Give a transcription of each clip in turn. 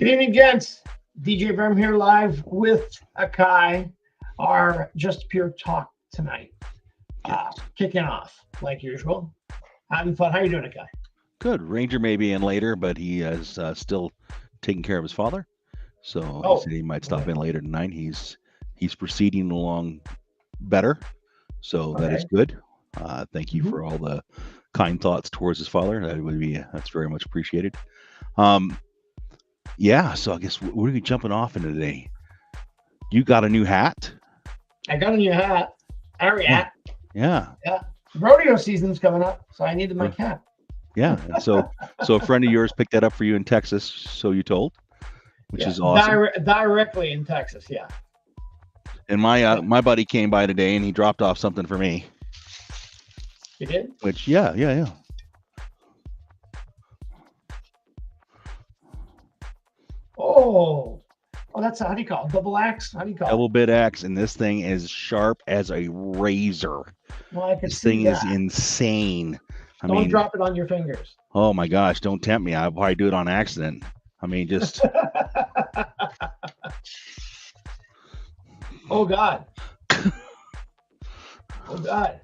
Good evening, gents. DJ Verm here live with AKAI, our Just Pure Talk tonight. Kicking off like usual. Having fun. How you doing, AKAI? Good. Ranger may be in later, but he is still taking care of his father. So he said he might stop in later tonight. He's proceeding along better. So that is good. Thank you for all the kind thoughts towards his father. That's very much appreciated. Yeah, so I guess what are we jumping off into today? You got a new hat? I got a new hat. Ari hat. Yeah. Rodeo season's coming up, so I needed my cap. Yeah. And so a friend of yours picked that up for you in Texas, so you told, which is awesome. Directly in Texas, yeah. And my buddy came by today and he dropped off something for me. You did? Which yeah. Oh, that's how do you call it? Double axe? How do you call it? Double bit axe, and this thing is sharp as a razor. Well, this thing is insane. Don't drop it on your fingers. Oh my gosh, don't tempt me. I'll probably do it on accident. I mean, just. Oh God. Oh God.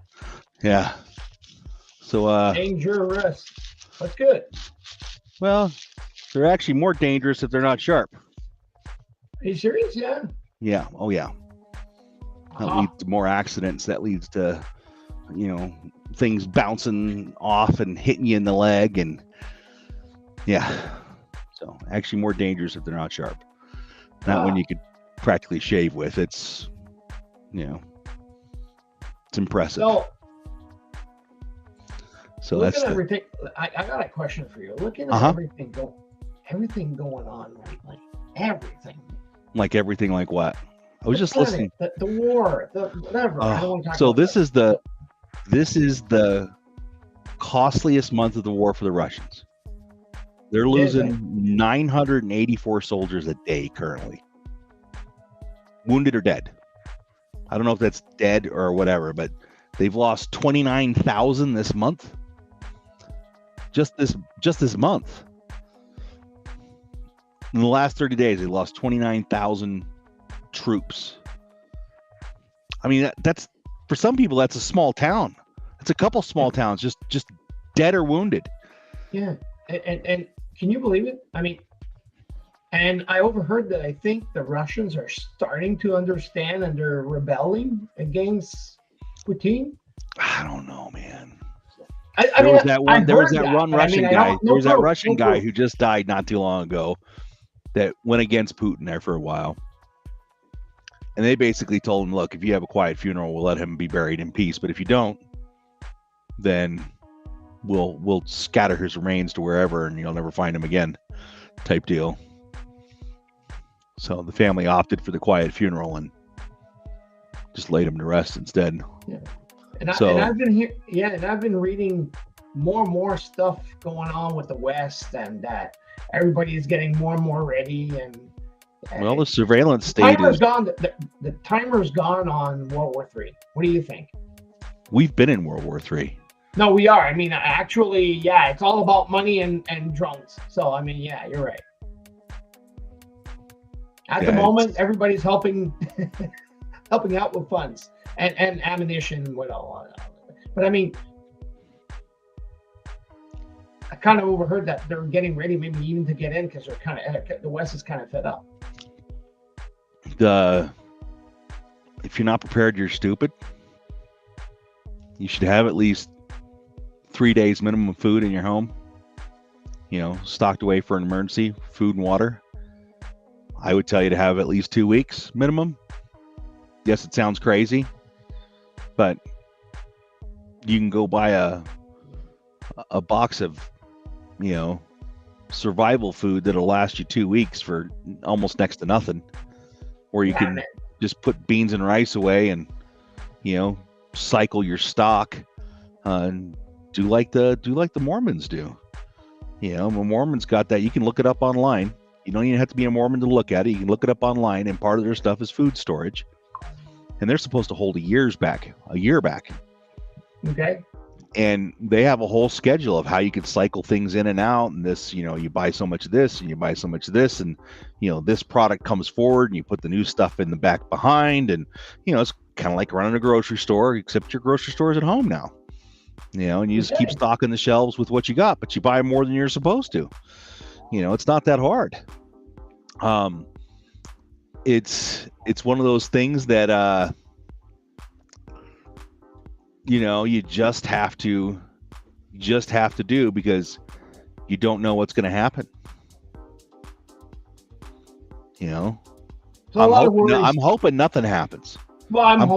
Yeah. So. Dangerous. That's good. Well, they're actually more dangerous if they're not sharp. Are you serious? Yeah. Yeah. Oh yeah. That leads to more accidents. That leads to, things bouncing off and hitting you in the leg, and yeah. So actually more dangerous if they're not sharp. Not when you could practically shave with. It's, it's impressive. So that's everything. I got a question for you. Looking at everything going on lately. Everything. Like everything, like what? I was just listening. The war, whatever. I don't want to talk so about this is the costliest month of the war for the Russians. They're losing 984 soldiers a day currently. Wounded or dead. I don't know if that's dead or whatever, but they've lost 29,000 this month. Just this month. In the last 30 days, they lost 29,000 troops. I mean, that's for some people, that's a small town. It's a couple small towns, just dead or wounded. Yeah, and can you believe it? I mean, and I overheard that I think the Russians are starting to understand and they're rebelling against Putin. I don't know, man. There was that Russian guy who just died not too long ago that went against Putin there for a while. And they basically told him, look, if you have a quiet funeral, we'll let him be buried in peace. But if you don't, then we'll scatter his remains to wherever and you'll never find him again type deal. So the family opted for the quiet funeral and just laid him to rest instead. Yeah. And I've been reading more and more stuff going on with the West, and that everybody is getting more and more ready. And well, the surveillance state the timer's gone on World War III. What do you think? We've been in World War III. No, we are. I mean, actually, yeah, it's all about money and drones. So, I mean, yeah, you're right. At the moment, everybody's helping out with funds and ammunition and what all. But I mean, I kind of overheard that they're getting ready, maybe even to get in, because the West is kind of fed up. If you're not prepared, you're stupid. You should have at least 3 days minimum of food in your home. Stocked away for an emergency, food and water. I would tell you to have at least 2 weeks minimum. Yes, it sounds crazy, but you can go buy a box of, survival food that'll last you 2 weeks for almost next to nothing. Or you can just put beans and rice away and, cycle your stock and do like the Mormons do. The Mormons got that. You can look it up online. You don't even have to be a Mormon to look at it. You can look it up online, and part of their stuff is food storage. And they're supposed to hold a year back. Okay. And they have a whole schedule of how you can cycle things in and out. And this, you buy so much of this and you buy so much of this. And, this product comes forward and you put the new stuff in the back behind. And, it's kind of like running a grocery store, except your grocery store is at home now. And you just keep stocking the shelves with what you got, but you buy more than you're supposed to. It's not that hard. It's one of those things that, you just have to do because you don't know what's going to happen. So I'm hoping nothing happens. Well, I'm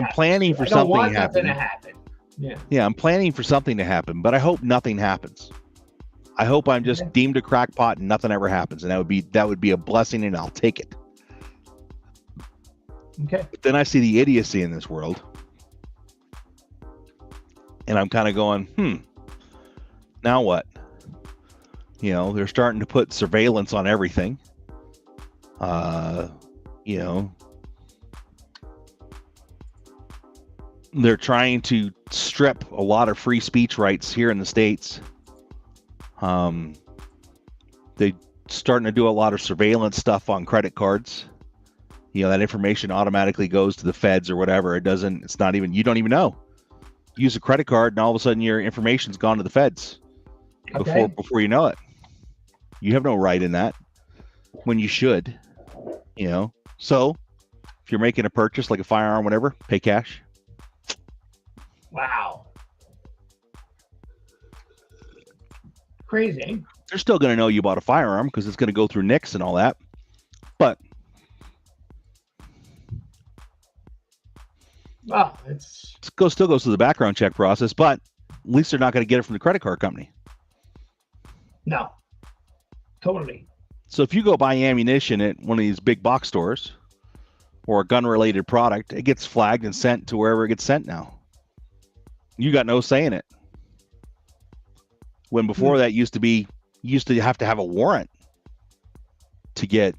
planning for something to happen. Yeah, I'm planning for something to happen, but I hope nothing happens. I hope I'm just deemed a crackpot and nothing ever happens, and that would be a blessing, and I'll take it. Okay. But then I see the idiocy in this world. And I'm kind of going, now what? They're starting to put surveillance on everything. They're trying to strip a lot of free speech rights here in the States. They're starting to do a lot of surveillance stuff on credit cards. That information automatically goes to the feds or whatever. You don't even know. Use a credit card and all of a sudden your information's gone to the feds before you know it. You have no right in that when you should, So if you're making a purchase like a firearm, whatever, pay cash. Wow. Crazy. They're still going to know you bought a firearm because it's going to go through NICS and all that. But well, still goes through the background check process, but at least they're not going to get it from the credit card company. No, totally. So if you go buy ammunition at one of these big box stores or a gun-related product, it gets flagged and sent to wherever it gets sent now. You got no say in it. When before that you used to have to have a warrant to get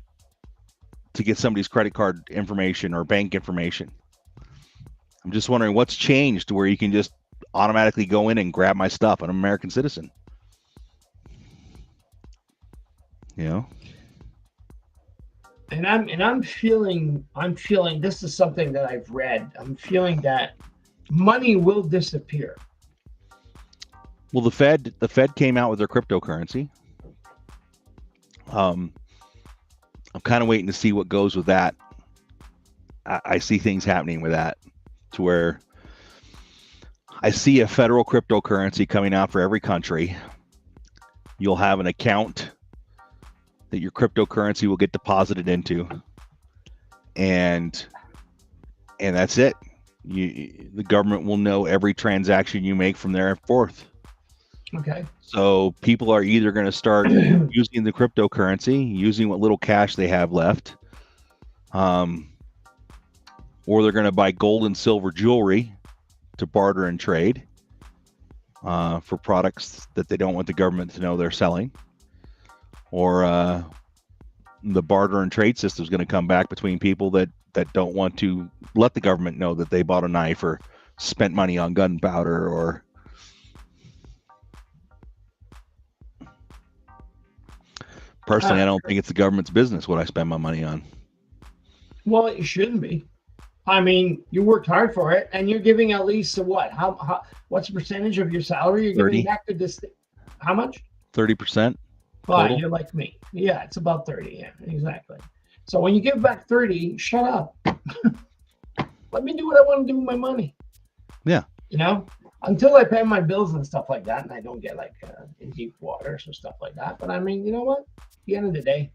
somebody's credit card information or bank information. I'm just wondering what's changed to where you can just automatically go in and grab my stuff. I'm an American citizen. And I'm feeling this is something that I've read. I'm feeling that money will disappear. Well, the Fed came out with their cryptocurrency. I'm kind of waiting to see what goes with that. I see things happening with that to where I see a federal cryptocurrency coming out for every country. You'll have an account that your cryptocurrency will get deposited into, and that's it. The government will know every transaction you make from there forth. Okay. So people are either going to start using the cryptocurrency, using what little cash they have left, or they're going to buy gold and silver jewelry to barter and trade for products that they don't want the government to know they're selling. Or the barter and trade system is going to come back between people that don't want to let the government know that they bought a knife or spent money on gunpowder or personally, I don't think it's the government's business what I spend my money on. Well, it shouldn't be. I mean, you worked hard for it, and you're giving at least what? What's the percentage of your salary you're 30. giving back to this? How much? 30%. Well, you're like me. Yeah, it's about 30. Yeah, exactly. So when you give back 30, shut up. Let me do what I want to do with my money. Yeah. Until I pay my bills and stuff like that, and I don't get in deep waters or stuff like that. But I mean, you know what? At the end of the day,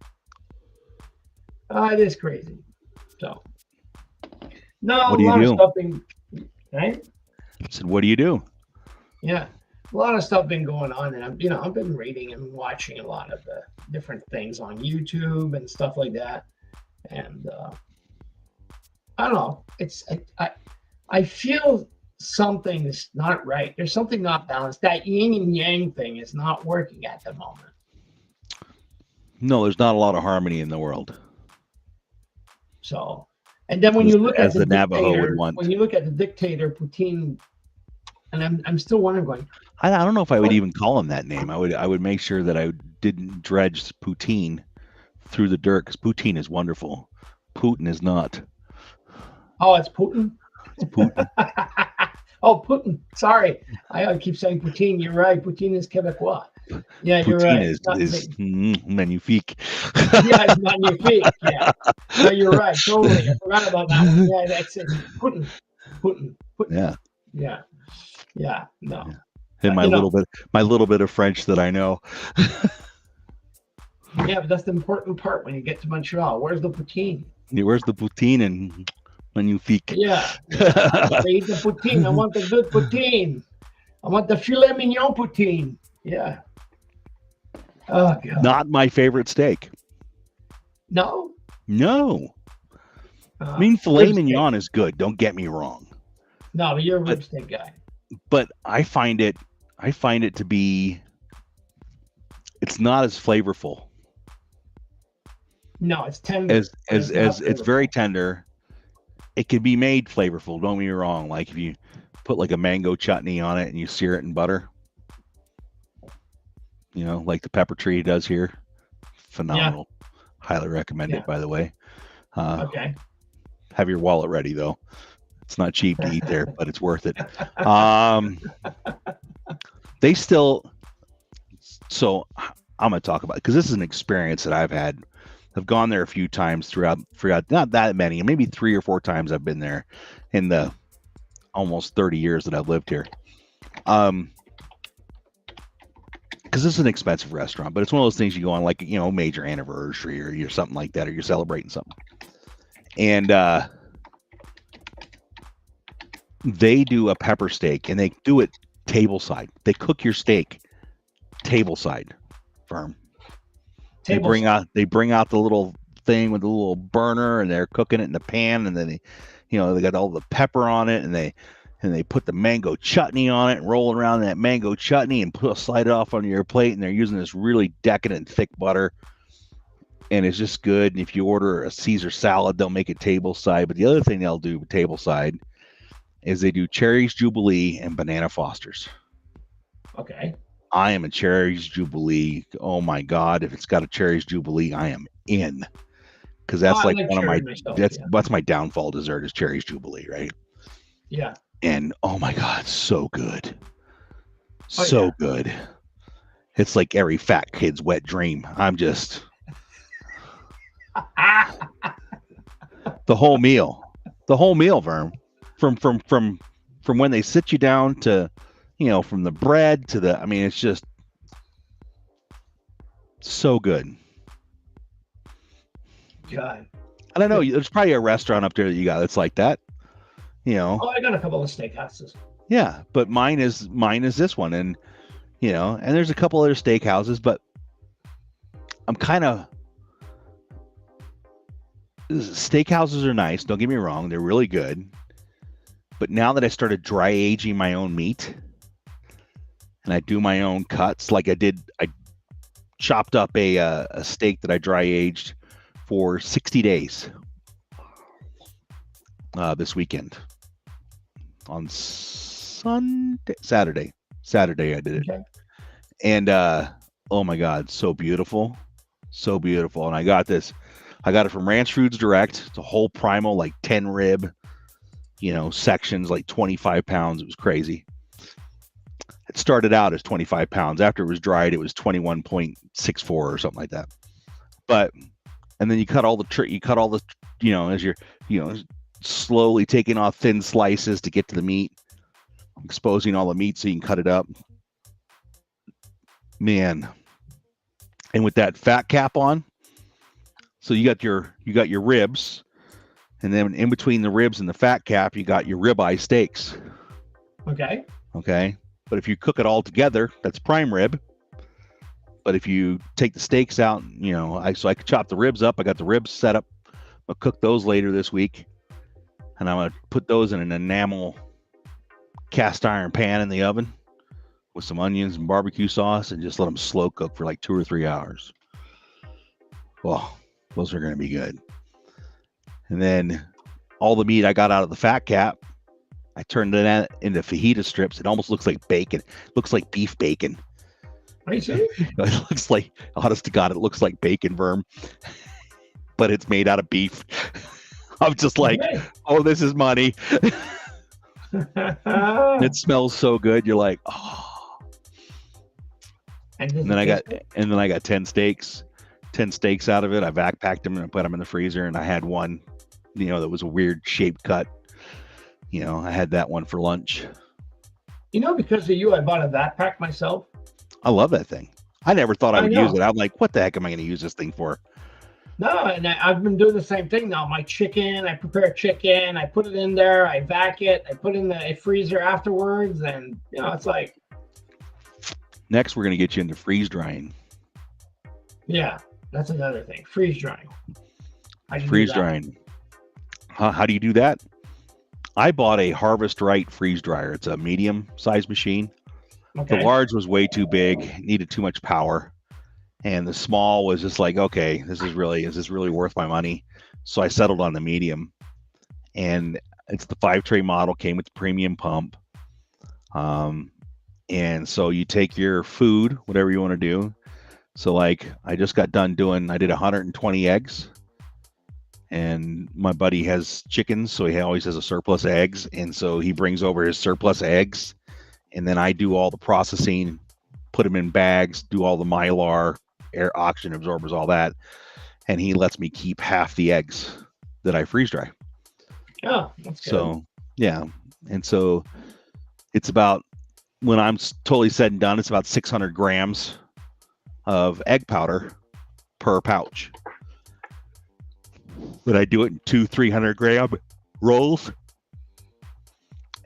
it is crazy. So, no, what do a lot you of stuff right? I said, what do you do? Yeah, a lot of stuff been going on, and I've been reading and watching a lot of the different things on YouTube and stuff like that, and I don't know. I feel something is not right. There's something not balanced. That yin and yang thing is not working at the moment. No, there's not a lot of harmony in the world. So, and then when you look at the Navajo would want, when you look at the dictator Putin, And I'm still wondering, going, I don't know if I would what? even call him that name. I would make sure that I didn't dredge poutine through the dirt, because poutine is wonderful. Putin is not. Oh, it's Putin. It's Putin. Oh, Putin. Sorry, I keep saying Poutine. You're right. Poutine is Quebecois. Yeah, you're Poutine right. is Not is big. magnifique. Yeah, it's magnifique. Yeah. No, you're right. Totally. I forgot about that one. Yeah, that's it. Putin. Putin. Putin. Yeah. Yeah. Yeah. No. Yeah. And You know. my little bit of French that I know. Yeah, but that's the important part when you get to Montreal. Where's the poutine? Where's the poutine and magnifique? Yeah. Yeah. I need the poutine. I want the good poutine. I want the filet mignon poutine. Yeah. Oh God. Not my favorite steak. No. No. I mean, filet Rib steak. mignon is good. Don't get me wrong. No, but you're a rib steak guy. But I find it to be, it's not as flavorful. No, it's tender. As it's very tender. It can be made flavorful. Don't get me wrong. Like if you put like a mango chutney on it and you sear it in butter, you know, like the pepper tree does here. Phenomenal. Yeah. Highly recommend it, by the way. Okay. Have your wallet ready though. It's not cheap to eat there, but it's worth it. They still. So I'm going to talk about it because this is an experience that I've had. I've gone there a few times throughout, not that many, maybe 3 or 4 times I've been there in the almost 30 years that I've lived here. Because this is an expensive restaurant, but it's one of those things you go on, like, you know, major anniversary or you're something like that, or you're celebrating something. And they do a pepper steak, and they do it table side. They cook your steak table side, Verm. They bring out the little thing with the little burner, and they're cooking it in the pan, and then they got all the pepper on it, and they put the mango chutney on it and roll around that mango chutney and slide it off onto your plate, and they're using this really decadent thick butter, and it's just good. And if you order a Caesar salad, they'll make it table side. But the other thing they'll do table side is they do Cherries Jubilee and Banana Fosters. Okay. I am a Cherries Jubilee. Oh my God! If it's got a Cherries Jubilee, I am in, because that's like one of my that's my downfall dessert is Cherries Jubilee, right? Yeah. And oh my God, so good, good. It's like every fat kid's wet dream. I'm just the whole meal, Verm, from when they sit you down to. You know, from the bread to the, I mean, it's just so good. God. I don't know. There's probably a restaurant up there that you got that's like that. You know. Oh, I got a couple of steakhouses. Yeah, but mine is this one, and you know, and there's a couple other steakhouses, but I'm kind of. Steakhouses are nice. Don't get me wrong; they're really good. But now that I started dry aging my own meat. And I do my own cuts, like I chopped up a steak that I dry aged for 60 days this weekend on Saturday I did it. Okay. And oh my God, so beautiful. And I got it from Ranch Foods Direct. It's a whole primal, like 10 rib, sections, like 25 pounds. It was crazy. It started out as 25 pounds. After it was dried, it was 21.64 or something like that. And then you cut all the, as you're, slowly taking off thin slices to get to the meat, exposing all the meat so you can cut it up. Man. And with that fat cap on, so you got your ribs, and then in between the ribs and the fat cap, you got your ribeye steaks. Okay. But if you cook it all together, that's prime rib. But if you take the steaks out, I could chop the ribs up. I got the ribs set up. I'll cook those later this week. And I'm going to put those in an enamel cast iron pan in the oven with some onions and barbecue sauce and just let them slow cook for like 2 or 3 hours. Well, those are going to be good. And then all the meat I got out of the fat cap, I turned that into fajita strips. It almost looks like bacon. It looks like beef bacon. Are you serious? It looks like, honest to God, it looks like bacon verm, but it's made out of beef. I'm just like, Okay. oh, this is money. It smells so good. You're like, oh. And then I got 10 steaks out of it. I vac packed them and I put them in the freezer. And I had one, that was a weird shaped cut. I had that one for lunch. Because of you, I bought a vac pack myself. I love that thing. I never thought I would use it. I'm like, what the heck am I going to use this thing for? No, and I've been doing the same thing now. My chicken, I prepare chicken, I put it in there, I vac it, I put it in the freezer afterwards, and it's like. Next, we're going to get you into freeze drying. Yeah, that's another thing. Freeze drying. Freeze drying. How do you do that? I bought a Harvest Right freeze dryer. It's a medium size machine. Okay. The large was way too big, needed too much power. And the small was just like, okay, is this really worth my money? So I settled on the medium. And it's the 5-tray model, came with the premium pump. And so you take your food, whatever you want to do. So like I just got done I did 120 eggs. And my buddy has chickens, so he always has a surplus eggs. And so he brings over his surplus eggs. And then I do all the processing, put them in bags, do all the Mylar, air oxygen absorbers, all that. And he lets me keep half the eggs that I freeze dry. Oh, that's good. So, yeah. And so it's about, when I'm totally said and done, it's about 600 grams of egg powder per pouch. But I do it in 200-300 gram rolls.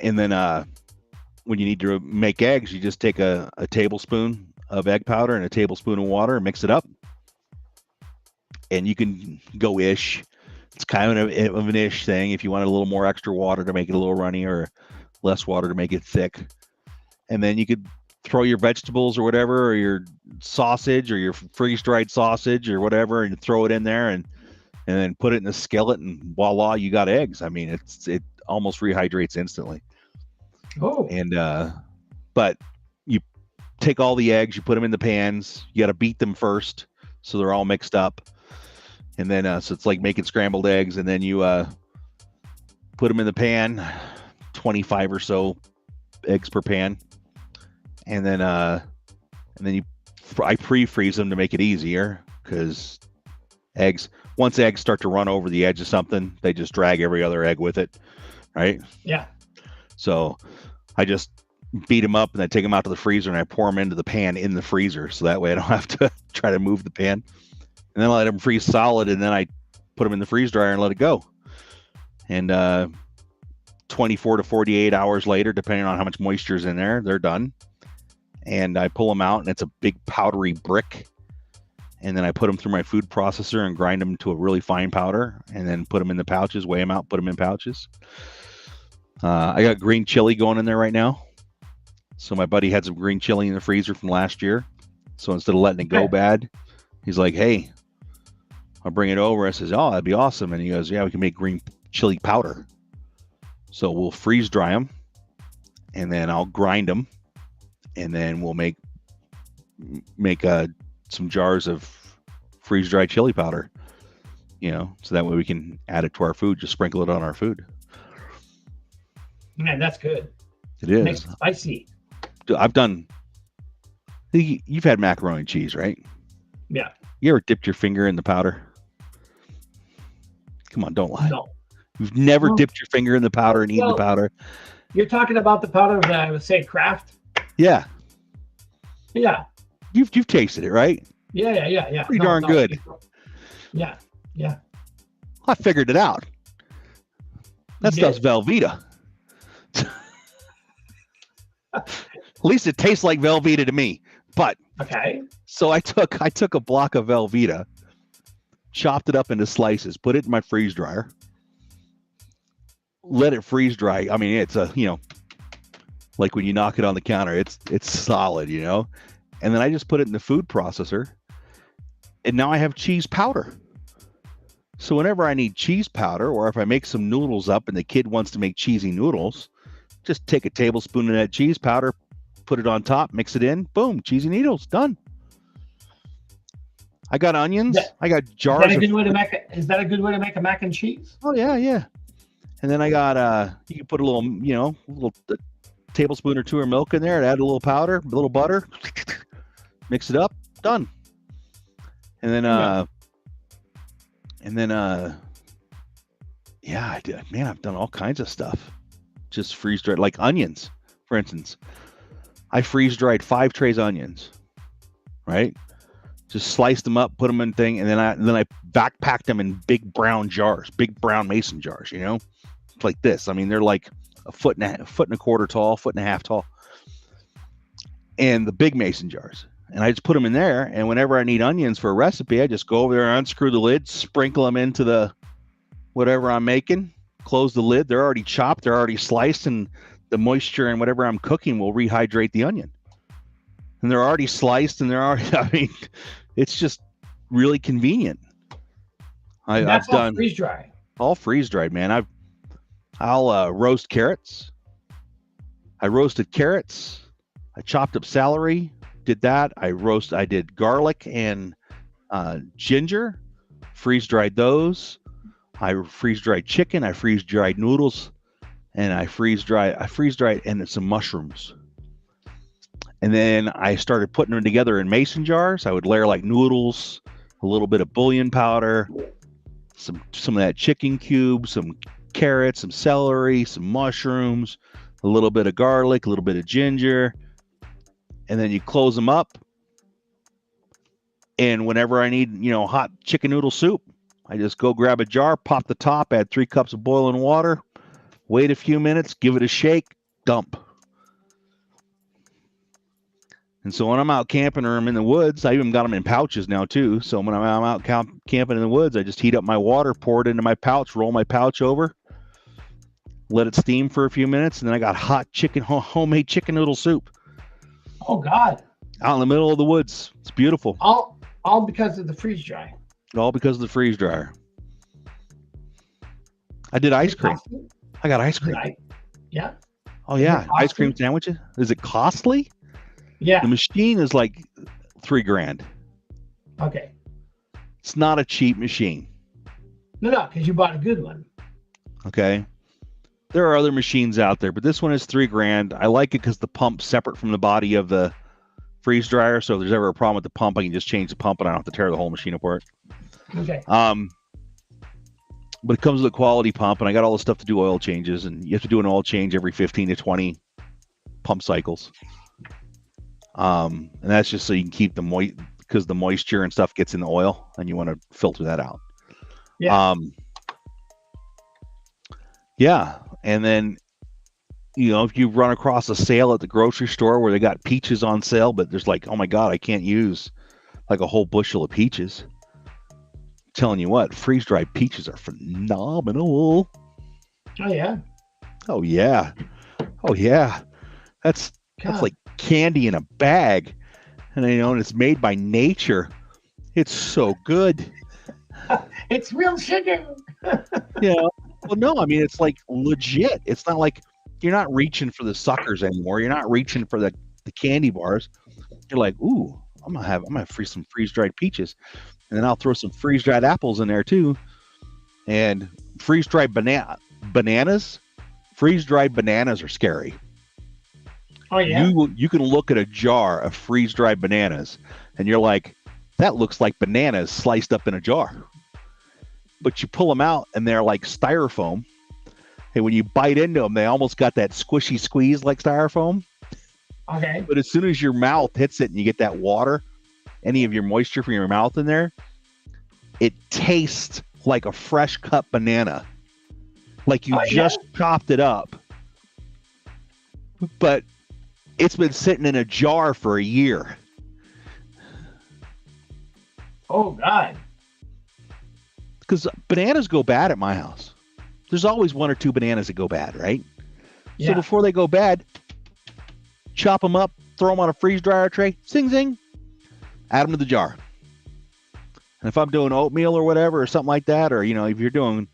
And then when you need to make eggs, you just take a tablespoon of egg powder and a tablespoon of water and mix it up. And you can go ish. It's kind of an ish thing. If you want a little more extra water to make it a little runny or less water to make it thick. And then you could throw your vegetables or whatever, or your sausage or your freeze-dried sausage or whatever, and throw it in there and then put it in a skillet, and voila, you got eggs. I mean, it almost rehydrates instantly. Oh. And but you take all the eggs, you put them in the pans. You got to beat them first so they're all mixed up. And then so it's like making scrambled eggs, and then you put them in the pan, 25 or so eggs per pan. And then I pre-freeze them to make it easier, because once eggs start to run over the edge of something, they just drag every other egg with it, right? Yeah. So I just beat them up and I take them out to the freezer and I pour them into the pan in the freezer, so that way I don't have to try to move the pan. And then I let them freeze solid, and then I put them in the freeze dryer and let it go. And 24 to 48 hours later, depending on how much moisture is in there, they're done. And I pull them out, and it's a big powdery brick. And then I put them through my food processor and grind them to a really fine powder, and then put them in the pouches, weigh them out, put them in pouches. I got green chili going in there right now. So my buddy had some green chili in the freezer from last year. So instead of letting it go bad, he's like, hey, I'll bring it over. I says, oh, that'd be awesome. And he goes, yeah, we can make green chili powder. So we'll freeze dry them, and then I'll grind them, and then we'll make some jars of freeze-dried chili powder, so that way we can add it to our food, just sprinkle it on our food. Man, that's good. It is. Makes it spicy. You've had macaroni and cheese, right? Yeah. You ever dipped your finger in the powder? Come on, don't lie. No. You've never dipped your finger in the powder and eaten the powder? You're talking about the powder that I would say Kraft? Yeah. Yeah. You've tasted it, right? Yeah. Pretty darn good. Yeah. I figured it out. That stuff's Velveeta. At least it tastes like Velveeta to me. But okay. So I took a block of Velveeta, chopped it up into slices, put it in my freeze dryer, let it freeze dry. I mean, it's like when you knock it on the counter, it's solid, And then I just put it in the food processor, and now I have cheese powder. So whenever I need cheese powder, or if I make some noodles up and the kid wants to make cheesy noodles, Just take a tablespoon of that cheese powder, put it on top, mix it in, boom, cheesy needles, done. I got onions. I got jars. Is that a good way to make it? Is that a good way to make a mac and cheese? Oh yeah, yeah. And then I got you can put a little, a tablespoon or two of milk in there, and add a little powder, a little butter, mix it up, done. And then yeah, I did. Man, I've done all kinds of stuff. Just freeze dried, like onions, for instance. I freeze dried 5 trays of onions, right? Just sliced them up, put them in thing, and then I backpacked them in big brown jars, big brown mason jars, like this. I mean, they're like a foot and a quarter tall, foot and a half tall, and the big mason jars. And I just put them in there, and whenever I need onions for a recipe, I just go over there, unscrew the lid, sprinkle them into the whatever I'm making, close the lid. They're already chopped, they're already sliced, and the moisture and whatever I'm cooking will rehydrate the onion. And they're already sliced, and I mean, it's just really convenient. I've done freeze dry. All freeze dried, man. I'll roast carrots. I roasted carrots. I chopped up celery. Did that. I did garlic and ginger. Freeze dried those. I freeze dried chicken. I freeze dried noodles, and I freeze dried and some mushrooms. And then I started putting them together in mason jars. I would layer like noodles, a little bit of bouillon powder, some of that chicken cube, some carrots, some celery, some mushrooms, a little bit of garlic, a little bit of ginger. And then you close them up. And whenever I need, hot chicken noodle soup, I just go grab a jar, pop the top, add 3 cups of boiling water, wait a few minutes, give it a shake, dump. And so when I'm out camping or I'm in the woods, I even got them in pouches now too. So when I'm out camping in the woods, I just heat up my water, pour it into my pouch, roll my pouch over, let it steam for a few minutes, and then I got hot homemade chicken noodle soup. Oh God! Out in the middle of the woods, it's beautiful. All because of the freeze dry. All because of the freeze dryer. I did ice cream. I got ice cream. Yeah. Oh yeah, ice cream sandwiches. Is it costly? Yeah. The machine is like $3,000. Okay. It's not a cheap machine. No, because you bought a good one. Okay. There are other machines out there, but this one is $3,000. I like it because the pump's separate from the body of the freeze dryer. So if there's ever a problem with the pump, I can just change the pump and I don't have to tear the whole machine apart. Okay. But it comes with a quality pump, and I got all the stuff to do oil changes, and you have to do an oil change every 15 to 20 pump cycles. And that's just so you can keep the because the moisture and stuff gets in the oil, and you want to filter that out. Yeah. Yeah. And then, if you run across a sale at the grocery store where they got peaches on sale, but there's like, oh my God, I can't use like a whole bushel of peaches. I'm telling you what, freeze-dried peaches are phenomenal. Oh yeah. Oh yeah. Oh yeah. That's like candy in a bag, and and it's made by nature. It's so good. It's real sugar. Well, no, I mean, it's like legit. It's not like you're not reaching for the suckers anymore. You're not reaching for the candy bars. You're like, ooh, I'm gonna freeze some freeze-dried peaches, and then I'll throw some freeze-dried apples in there too, and freeze-dried bananas. Freeze-dried bananas are scary. Oh yeah. You can look at a jar of freeze-dried bananas, and you're like, that looks like bananas sliced up in a jar. But you pull them out, and they're like styrofoam. And when you bite into them, they almost got that squishy squeeze like styrofoam. Okay. But as soon as your mouth hits it and you get that water, any of your moisture from your mouth in there, it tastes like a fresh cut banana. Like you just chopped it up. But it's been sitting in a jar for a year. Oh God. Because bananas go bad at my house. There's always 1 or 2 bananas that go bad, right? Yeah. So before they go bad, chop them up, throw them on a freeze dryer tray, zing zing, add them to the jar. And if I'm doing oatmeal or whatever or something like that, or if you're doing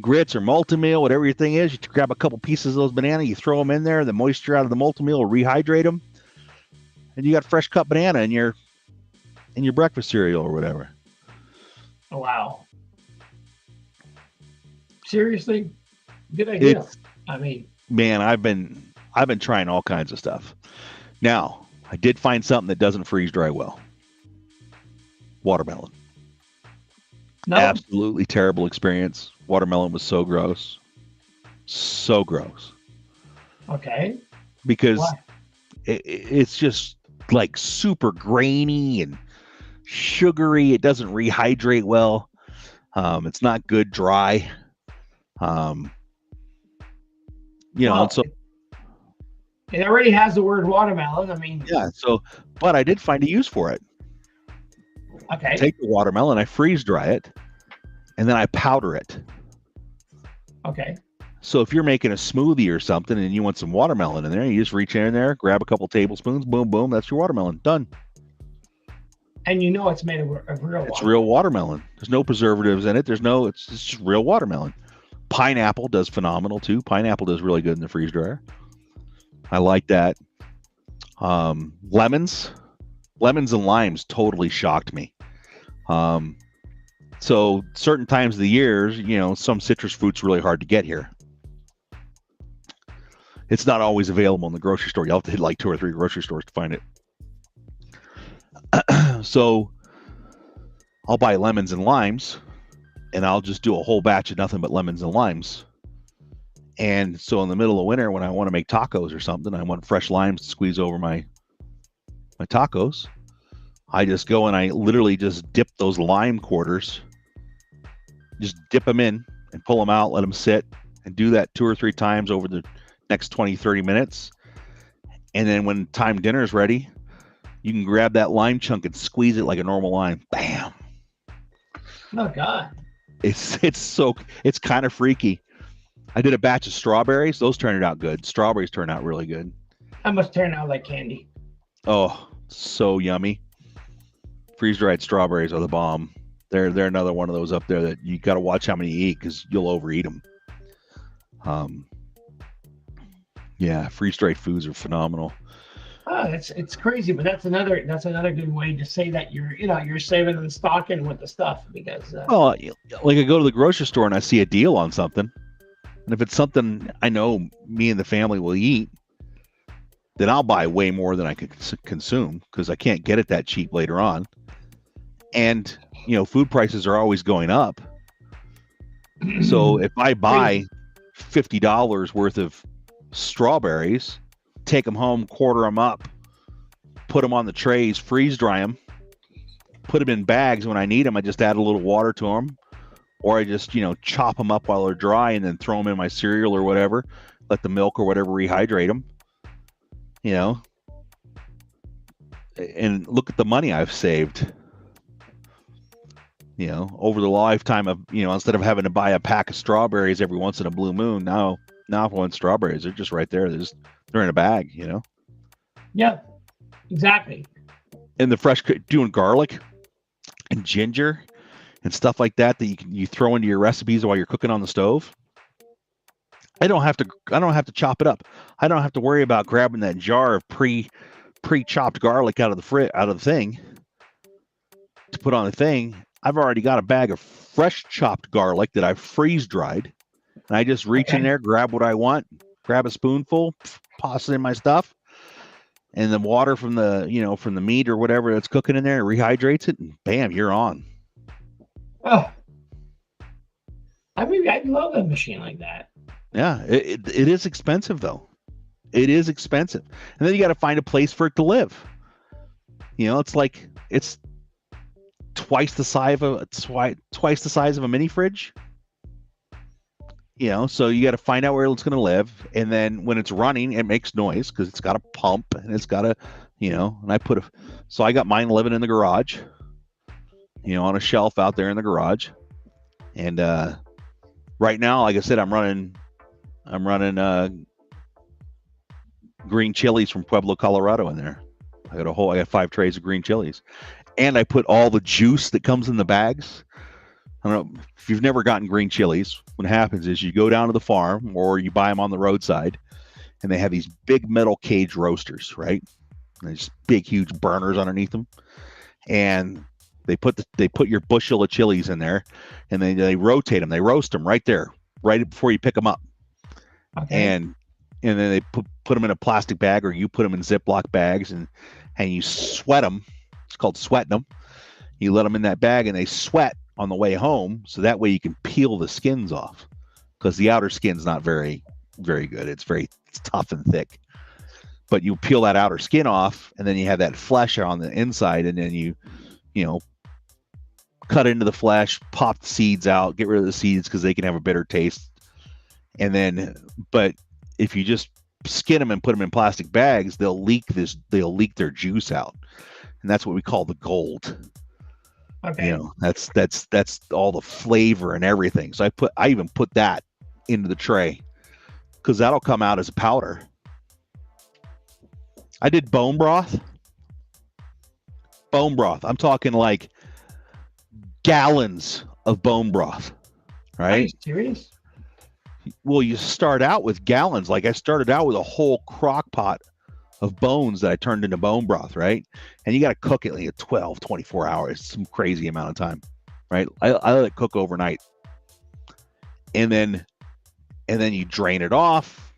grits or multi-meal, whatever your thing is. You grab a couple pieces of those banana, you throw them in there, the moisture out of the multi-meal will rehydrate them, and you got fresh cut banana in your breakfast cereal or whatever. Oh, wow. Seriously? Good idea. I mean, man, I've been trying all kinds of stuff. Now, I did find something that doesn't freeze dry well. Watermelon. no. Absolutely terrible experience. Watermelon was so gross. So gross. Okay. Because Why? it's just like super grainy and sugary. It doesn't rehydrate well. It's not good dry. Well, so it already has the word watermelon. I mean, yeah. So, but I did find a use for it. okay. Take the watermelon, I freeze dry it, and then I powder it. Okay. So if you're making a smoothie or something and you want some watermelon in there, you just reach in there, grab a couple tablespoons, boom, boom, that's your watermelon. Done. And you know it's made of real water. It's real watermelon. There's no preservatives in it. It's just real watermelon. Pineapple does phenomenal too. Pineapple does really good in the freeze dryer. I like that. Lemons and limes totally shocked me. So certain times of the years, some citrus fruit's really hard to get here. It's not always available in the grocery store. You'll have to hit like 2 or 3 grocery stores to find it. So I'll buy lemons and limes, and I'll just do a whole batch of nothing but lemons and limes. And so in the middle of winter, when I want to make tacos or something, I want fresh limes to squeeze over my tacos. I just go and I literally just dip those lime quarters, just dip them in and pull them out, let them sit, and do that 2 or 3 times over the next 20, 30 minutes. And then when time dinner is ready, you can grab that lime chunk and squeeze it like a normal lime. Bam. Oh, God. It's kind of freaky. I did a batch of strawberries. Those turned out good. Strawberries turned out really good. That must turn out like candy. Oh, so yummy. Freeze-dried strawberries are the bomb. They're another one of those up there that you got to watch how many you eat because you'll overeat them. Yeah, freeze-dried foods are phenomenal. Oh, it's crazy, but that's another good way to say that you're saving and stocking with the stuff because. Well, like I go to the grocery store and I see a deal on something, and if it's something I know me and the family will eat, then I'll buy way more than I can consume because I can't get it that cheap later on. And food prices are always going up. So if I buy $50 worth of strawberries, take them home, quarter them up, put them on the trays, freeze dry them, put them in bags. When I need them, I just add a little water to them, or I just chop them up while they're dry and then throw them in my cereal or whatever. Let the milk or whatever rehydrate them. And look at the money I've saved. Over the lifetime of instead of having to buy a pack of strawberries every once in a blue moon, now if I want strawberries, they're just right there. They're in a bag, Yeah, exactly. And the fresh, doing garlic and ginger and stuff like that you throw into your recipes while you're cooking on the stove. I don't have to chop it up. I don't have to worry about grabbing that jar of pre-chopped garlic out of the thing to put on the thing. I've already got a bag of fresh chopped garlic that I've freeze dried, and I just reach in there, grab what I want, grab a spoonful, toss it in my stuff, and the water from the from the meat or whatever that's cooking in there rehydrates it, and bam, you're on. Oh, I love a machine like that. Yeah, it is expensive though. It is expensive, and then you got to find a place for it to live. It's twice the size of a mini fridge. So you got to find out where it's going to live, and then when it's running, it makes noise because it's got a pump and it's got and I got mine living in the garage, on a shelf out there in the garage, and right now, like I said, I'm running green chilies from Pueblo, Colorado in there. I got 5 trays of green chilies, and I put all the juice that comes in the bags. I don't know if you've never gotten green chilies. What happens is you go down to the farm or you buy them on the roadside, and they have these big metal cage roasters, right? And there's big, huge burners underneath them, and they put your bushel of chilies in there, and then they rotate them. They roast them right there, right before you pick them up, and then they put them in a plastic bag, or you put them in Ziploc bags, and you sweat them. It's called sweating them. You let them in that bag, and they sweat on the way home, so that way you can peel the skins off, because the outer skin's not very, very good. It's tough and thick. But you peel that outer skin off, and then you have that flesh on the inside, and then you cut into the flesh, pop the seeds out, get rid of the seeds because they can have a bitter taste. And then, but if you just skin them and put them in plastic bags, they'll leak their juice out, and that's what we call the gold. Okay. That's all the flavor and everything. So I even put that into the tray because that'll come out as a powder. I did bone broth. I'm talking like gallons of bone broth, right? Are you serious? Well, you start out with gallons. Like I started out with a whole crock pot of bones that I turned into bone broth, right? And you got to cook it like 12, 24 hours, some crazy amount of time, right? I let it cook overnight. And then you drain it off,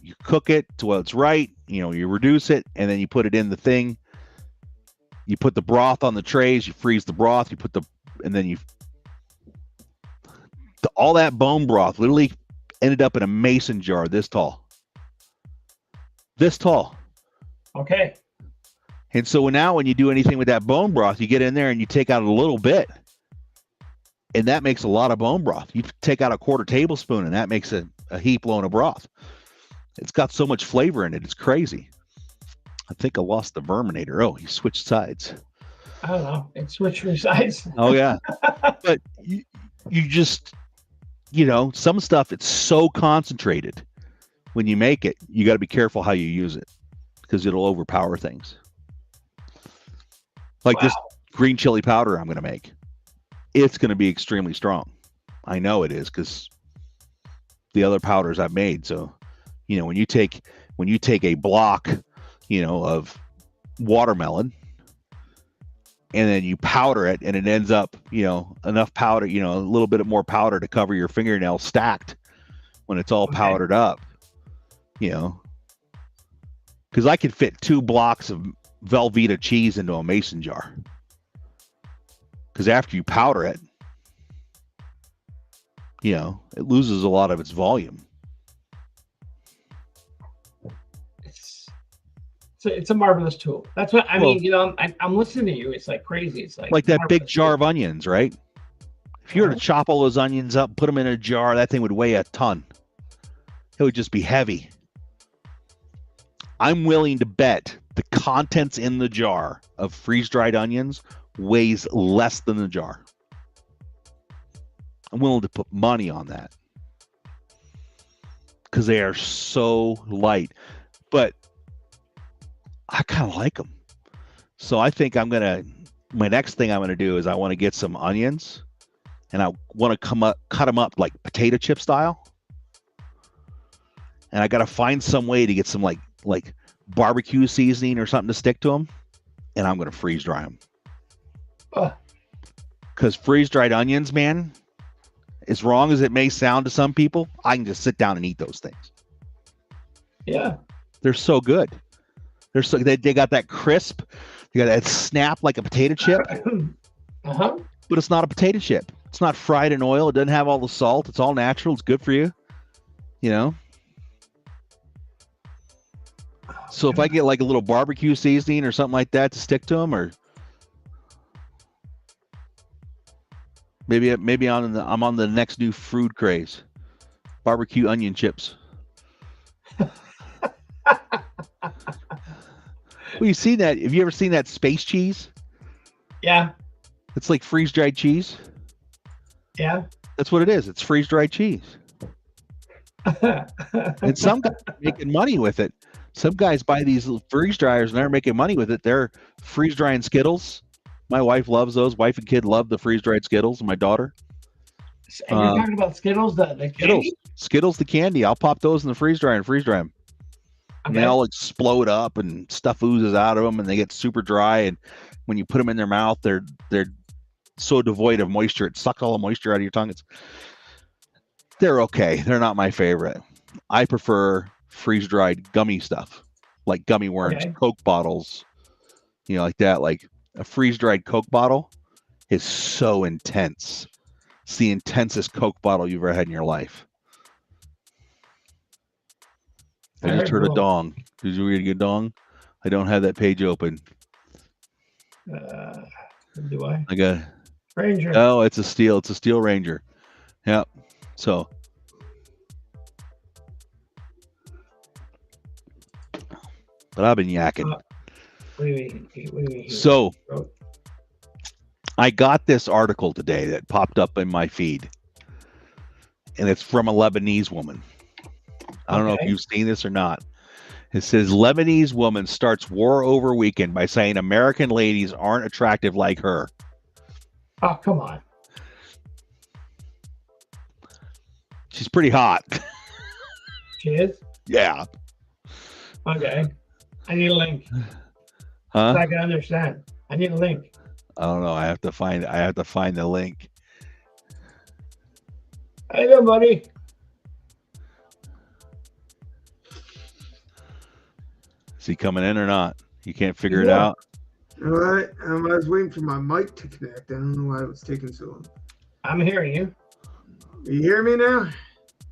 you cook it to where it's right, you reduce it, and then you put it in the thing. You put the broth on the trays, you freeze the broth, all that bone broth literally ended up in a mason jar this tall. Okay. And so now when you do anything with that bone broth, you get in there and you take out a little bit, and that makes a lot of bone broth. You take out a quarter tablespoon, and that makes a heap load of broth. It's got so much flavor in it. It's crazy. I think I lost the Verminator. Oh, he switched sides. I don't know. It switched sides. Oh, yeah. But you just, some stuff, it's so concentrated. When you make it, you got to be careful how you use it because it'll overpower things. Like this green chili powder I'm going to make. It's going to be extremely strong. I know it is because the other powders I've made. So, when you take a block, of watermelon, and then you powder it, and it ends up, enough powder, a little bit more powder to cover your fingernail stacked when it's all powdered up, because I could fit 2 blocks of Velveeta cheese into a mason jar. Because after you powder it, it loses a lot of its volume. It's a marvelous tool. That's what I mean. I'm listening to you. It's like crazy. It's like that big jar of onions, right? If you were to chop all those onions up, put them in a jar, that thing would weigh a ton. It would just be heavy. I'm willing to bet the contents in the jar of freeze-dried onions weighs less than the jar. I'm willing to put money on that because they are so light. But I kind of like them. So I think my next thing I'm going to do is I want to get some onions, and I want to cut them up like potato chip style. And I got to find some way to get some like barbecue seasoning or something to stick to them. And I'm going to freeze dry them. Because freeze-dried onions, man, as wrong as it may sound to some people, I can just sit down and eat those things. Yeah. They're so good. They got that crisp, they got that snap like a potato chip. But it's not a potato chip. It's not fried in oil. It doesn't have all the salt. It's all natural. It's good for you. So if I get like a little barbecue seasoning or something like that to stick to them, or maybe I'm on the next new food craze, barbecue onion chips. Well, you seen that? Have you ever seen that space cheese? Yeah. It's like freeze-dried cheese. Yeah. That's what it is. It's freeze-dried cheese. And some guys are making money with it. Some guys buy these little freeze dryers and they're making money with it. They're freeze drying Skittles. My wife loves those. Wife and kid love the freeze dried Skittles. And my daughter, And you're Uh, talking about Skittles, the Skittles, candy? Skittles, the candy. I'll pop those in the freeze dryer and freeze dry them. And they Okay. all explode up and stuff oozes out of them and they get super dry. And when you put them in their mouth, they're so devoid of moisture. It sucks all the moisture out of your tongue. They're okay. They're not my favorite. I prefer freeze dried gummy stuff like gummy worms, Okay. Coke bottles, like that. Like a freeze dried Coke bottle is so intense. It's the intensest Coke bottle you've ever had in your life. I just heard a dong. Did you read a good dong? I don't have that page open. Do I? I got Ranger. Oh, it's a steel. It's a steel Ranger. Yep. So, but I've been yakking. So, I got this article today that popped up in my feed, and it's from a Lebanese woman. I don't know if you've seen this or not. It says Lebanese woman starts war over weekend by saying American ladies aren't attractive like her. Oh, come on. She's pretty hot. She is? Yeah. Okay. I need a link. Huh? So I can understand. I need a link. I don't know. I have to find the link. Hey there, buddy. Is he coming in or not? You can't figure it out? All right. I was waiting for my mic to connect. I don't know why it was taking so long. I'm hearing you. You hear me now?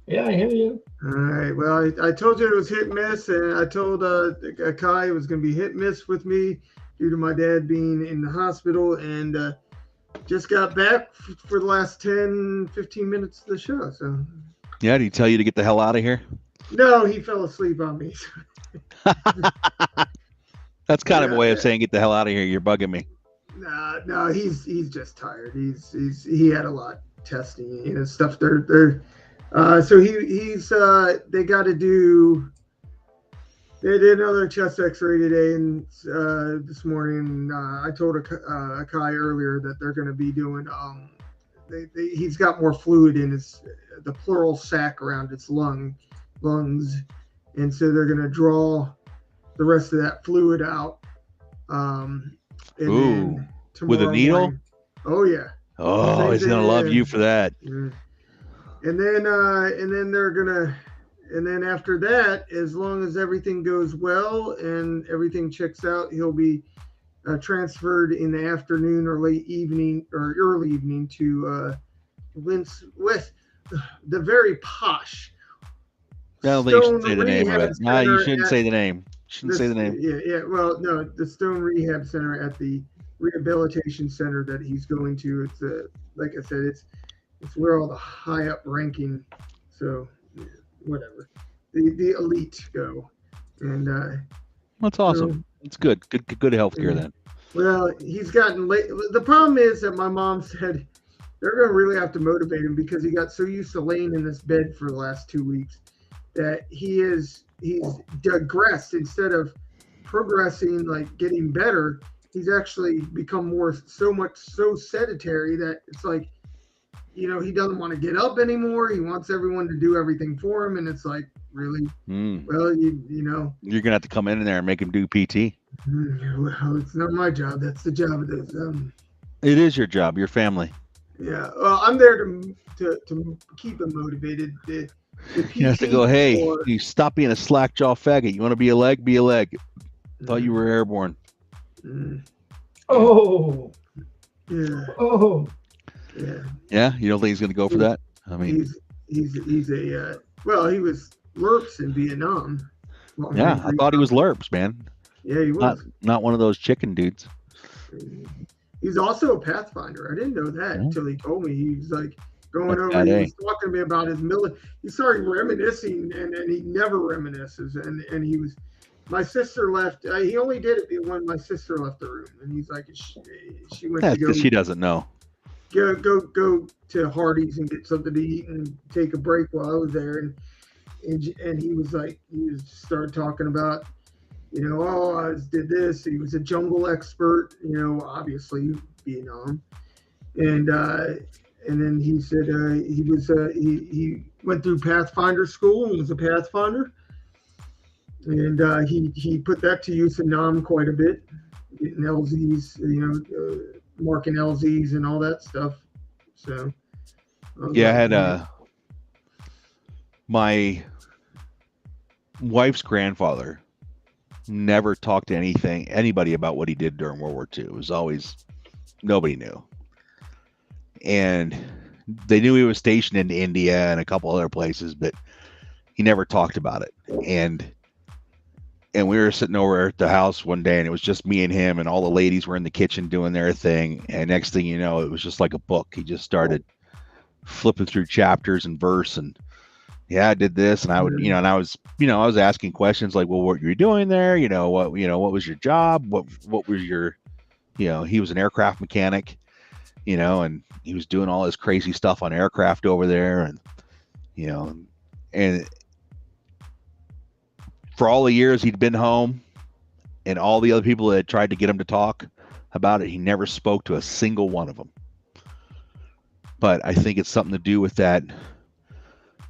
Yeah, I hear you. All right. Well, I told you it was hit and miss, and I told AKAI it was going to be hit and miss with me due to my dad being in the hospital, and just got back for the last 10, 15 minutes of the show. So. Yeah, did he tell you to get the hell out of here? No, he fell asleep on me. That's kind of a way of saying get the hell out of here. You're bugging me. No, he's just tired. He had a lot testing and stuff. So they got to do. They did another chest X-ray today and this morning. I told AKAI earlier that they're going to be doing. He's got more fluid in the pleural sac around his lungs, and so they're going to draw the rest of that fluid out. Ooh, with a needle? Morning, oh yeah. Oh, he's gonna love you for that. Yeah. And then they're gonna, and then after that, as long as everything goes well and everything checks out, he'll be transferred in the afternoon or late evening or early evening to with the very posh. I don't think you should say the name of it. No, you shouldn't say the name. Shouldn't say the name. Yeah. Well, no, the Stone Rehab Center at the rehabilitation center that he's going to. It's like I said, it's where all the high up ranking, so whatever, the elite go, and that's awesome. It's good healthcare then. Well, he's gotten late. The problem is that my mom said they're going to really have to motivate him because he got so used to laying in this bed for the last 2 weeks that he's digressed. Instead of progressing, like getting better, he's actually become so sedentary that it's like, he doesn't want to get up anymore. He wants everyone to do everything for him, and it's like, really? Well, you're gonna have to come in there and make him do PT. Well, it's not my job. That's the job of this. It is your job. Your family. Yeah. Well, I'm there to keep him motivated. You have to go, hey, you stop being a slack jaw faggot. You want to be a leg? Be a leg. Thought you were airborne. Oh. Yeah. Oh. Yeah. Yeah. You don't think he's going to go for that? I mean, he's a he was LERPs in Vietnam. Yeah, I thought he was LERPs, man. Yeah, he was. Not one of those chicken dudes. He's also a Pathfinder. I didn't know that until he told me. He was like going over. He was talking to me about his military. He started reminiscing, and he never reminisces. And he was. My sister left. He only did it when my sister left the room, and he's like, she went to go. She doesn't know. Go to Hardee's and get something to eat and take a break while I was there, and he was like, started talking about, I did this. He was a jungle expert, obviously Vietnam, and and then he said he went through Pathfinder school and was a Pathfinder, and he put that to use in Nam quite a bit, getting LZs, marking LZs and all that stuff. So yeah, I had my wife's grandfather never talked to anybody about what he did during World War II. It was always, nobody knew. And they knew he was stationed in India and a couple other places, but he never talked about it. And we were sitting over at the house one day, and it was just me and him, and all the ladies were in the kitchen doing their thing. And next thing you know, it was just like a book. He just started flipping through chapters and verse, and yeah, I did this, and I would, and I was asking questions like, well, what were you doing there? What was your job? What was your, he was an aircraft mechanic, and he was doing all this crazy stuff on aircraft over there. And, and for all the years he'd been home and all the other people that had tried to get him to talk about it, he never spoke to a single one of them. But I think it's something to do with that.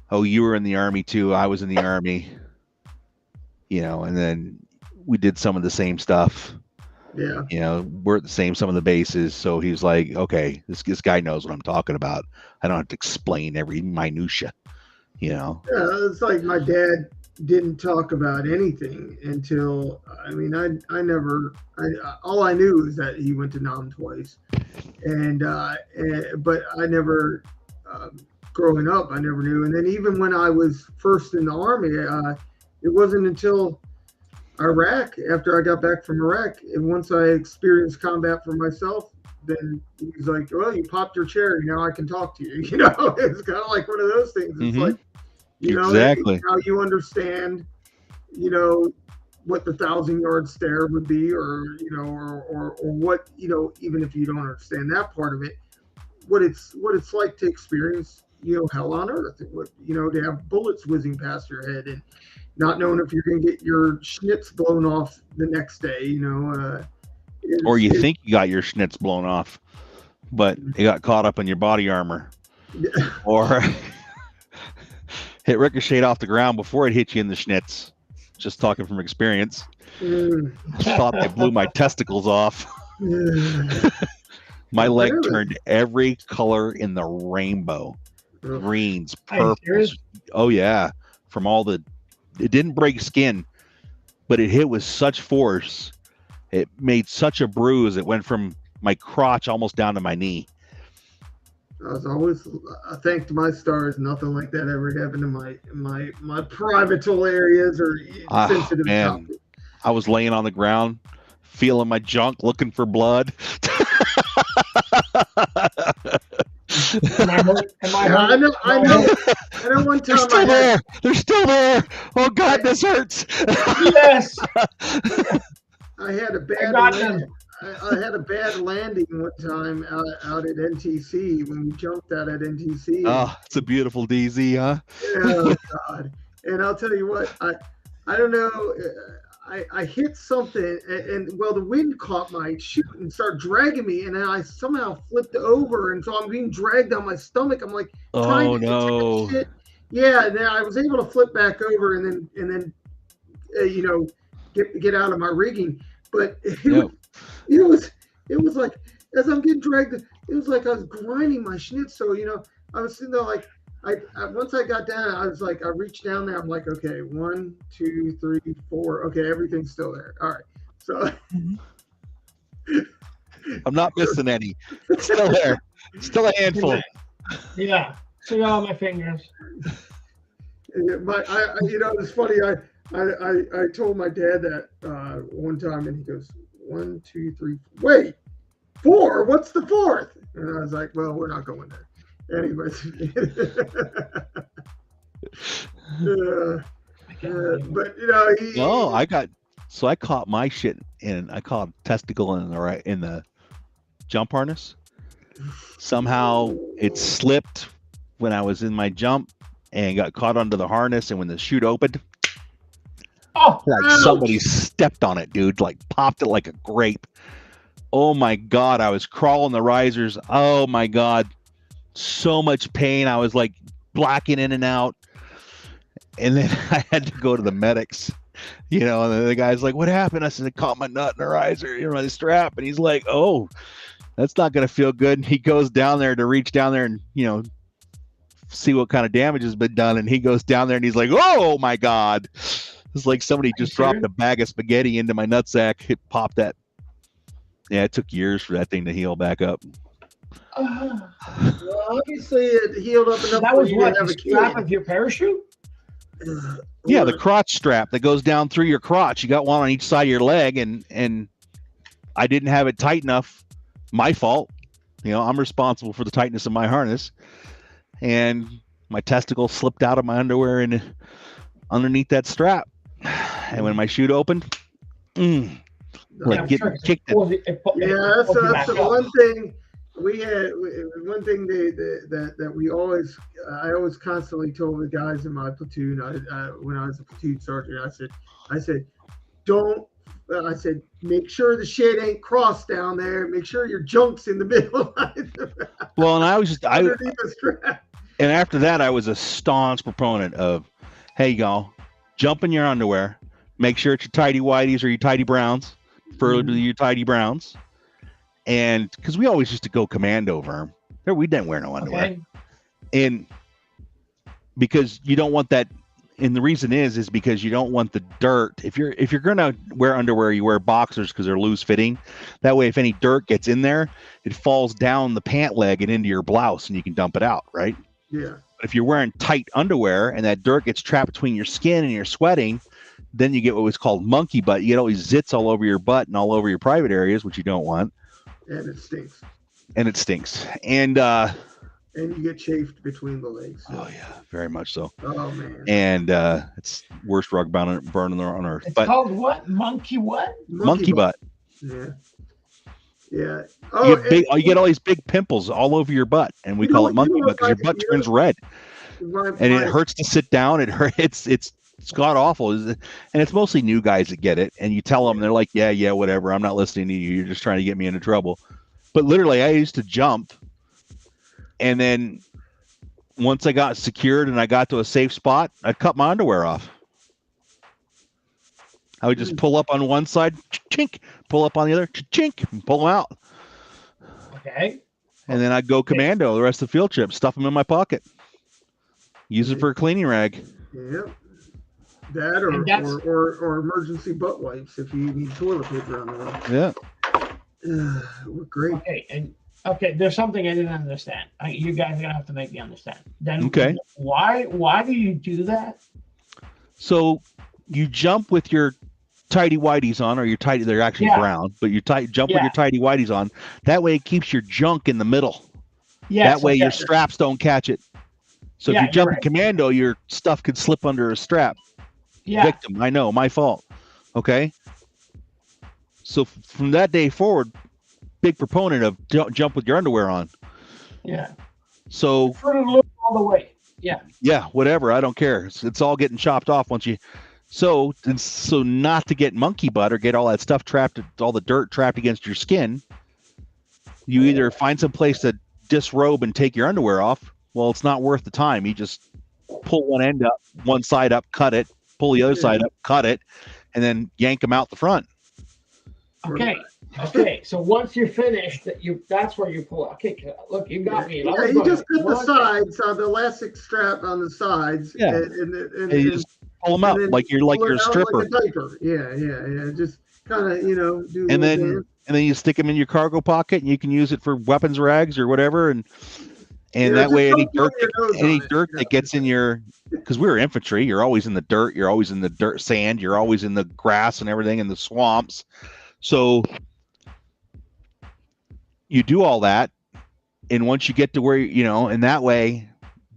Oh, you were in the Army too. I was in the Army, and then we did some of the same stuff. Yeah. We're at some of the bases. So he was like, okay, this guy knows what I'm talking about. I don't have to explain every minutia, Yeah, it's like my dad didn't talk about anything until, all I knew is that he went to Nam twice. But I never, growing up, I never knew. And then even when I was first in the Army, it wasn't until Iraq, after I got back from Iraq, and once I experienced combat for myself, then he was like, well, you popped your cherry, now I can talk to you. It's kind of like one of those things. It's like, exactly how you understand, what the 1,000-yard stare would be, or what, even if you don't understand that part of it, what it's like to experience, hell on earth, to have bullets whizzing past your head and not knowing if you're going to get your schnitz blown off the next day, or you think you got your schnitz blown off, but it got caught up in your body armor, or it ricocheted off the ground before it hit you in the schnitz. Just talking from experience. I thought they blew my testicles off. My leg turned every color in the rainbow. Greens, purples. Oh yeah. It didn't break skin, but it hit with such force. It made such a bruise. It went from my crotch almost down to my knee. I thanked my stars, nothing like that ever happened in my privatal areas or sensitive topics. I was laying on the ground, feeling my junk, looking for blood. I know. One time They're still there. Oh God, this hurts. Yes. I had a bad landing one time out at NTC when we jumped out at NTC. Oh, it's a beautiful DZ, huh? Oh God! And I'll tell you what, I don't know. I hit something, and the wind caught my chute and started dragging me, and then I somehow flipped over, and so I'm being dragged on my stomach. I'm like, oh no! Shit. Yeah, and then I was able to flip back over, and then get out of my rigging. But it was like, as I'm getting dragged, it was like I was grinding my schnitz. So I was sitting there like, once I got down, I was like, I reached down there. I'm like, okay, 1, 2, 3, 4. Okay, everything's still there. All right. So I'm not missing any. It's still there. Still a handful. Yeah. See all my fingers. It's funny. I told my dad that one time, and he goes, 1, 2, 3. Wait, 4? What's the 4th? And I was like, well, we're not going there. Anyways. But I caught my shit and I caught a testicle in the jump harness. Somehow it slipped when I was in my jump and got caught under the harness, and when the chute opened, somebody stepped on it, dude, like popped it like a grape. Oh my God, I was crawling the risers. Oh my God. so much pain. I was like blacking in and out. And then I had to go to the medics, and then the guy's like, what happened? I said, I caught my nut in the riser, the strap. And he's like, oh, that's not going to feel good. And he goes down there to reach down there and, see what kind of damage has been done. And he goes down there and he's like, oh my God. It's like somebody just dropped a bag of spaghetti into my nutsack. It popped that. Yeah, it took years for that thing to heal back up. Well, obviously it healed up enough. That was what, the strap of your parachute? Yeah, the crotch strap that goes down through your crotch. You got one on each side of your leg, and I didn't have it tight enough. My fault. I'm responsible for the tightness of my harness. And my testicle slipped out of my underwear and underneath that strap. And when my chute opened, getting kicked. Yeah, that's the one thing we had. One thing that we always, I always constantly told the guys in my platoon. When I was a platoon sergeant, I said, don't. I said, make sure the shit ain't crossed down there. Make sure your junk's in the middle. Well, and I was just and after that, I was a staunch proponent of, hey, y'all, jump in your underwear. Make sure it's your tidy whities or your tidy browns, preferably your tidy browns. And because we always used to go commando verm, we didn't wear no underwear, and because you don't want that. And the reason is because you don't want the dirt. If you're gonna wear underwear, you wear boxers because they're loose fitting. That way, if any dirt gets in there, it falls down the pant leg and into your blouse, and you can dump it out, right? Yeah. But if you're wearing tight underwear and that dirt gets trapped between your skin and you're sweating, then you get what was called monkey butt. You get all these zits all over your butt and all over your private areas, which you don't want. And it stinks. And you get chafed between the legs. So. Oh yeah, very much so. Oh man. And it's worst rug burn on earth. It's called what? Monkey what? Monkey butt. Yeah. Yeah. Oh, you get all these big pimples all over your butt, and we call it monkey butt because your butt turns red, and it hurts to sit down. It hurts. It's god awful, and it's mostly new guys that get it. And you tell them, they're like, yeah, whatever. I'm not listening to you. You're just trying to get me into trouble. But literally, I used to jump. And then once I got secured and I got to a safe spot, I'd cut my underwear off. I would just pull up on one side, chink, pull up on the other, chink, and pull them out. Okay. And then I'd go commando the rest of the field trip, stuff them in my pocket, use it for a cleaning rag. Yep. That or emergency butt wipes if you need toilet paper on the road. Yeah. We're great. Okay, there's something I didn't understand. You guys are gonna have to make me understand. Then, okay. Why do you do that? So you jump with your tidy whities on, or your tidy. They're actually brown, but you jump with your tidy whities on. That way, it keeps your junk in the middle. Yeah. That way, your straps don't catch it. So if you jump in commando, your stuff could slip under a strap. Yeah. Victim. I know, my fault. Okay. So from that day forward, big proponent of jump with your underwear on. Yeah. So all the way. Yeah. Yeah, whatever. I don't care. It's all getting chopped off once you. So not to get monkey butt or get all that stuff trapped, all the dirt trapped against your skin. You either find some place to disrobe and take your underwear off. Well, it's not worth the time. You just pull one side up, cut it, pull the other side up, cut it, and then yank them out the front. Okay. So once you're finished, that's where you pull. Okay, look, you got me. Yeah, you just cut the sides, the elastic strap on the sides. Yeah. And you just pull them out like you're a stripper. Like a diaper. Yeah. Just kind of, do. And then you stick them in your cargo pocket, and you can use it for weapons rags or whatever. And that way, any dirt that gets in your, because we were infantry, you're always in the dirt, you're always in the dirt, sand, you're always in the grass and everything, in the swamps. So you do all that, and once you get to where and that way,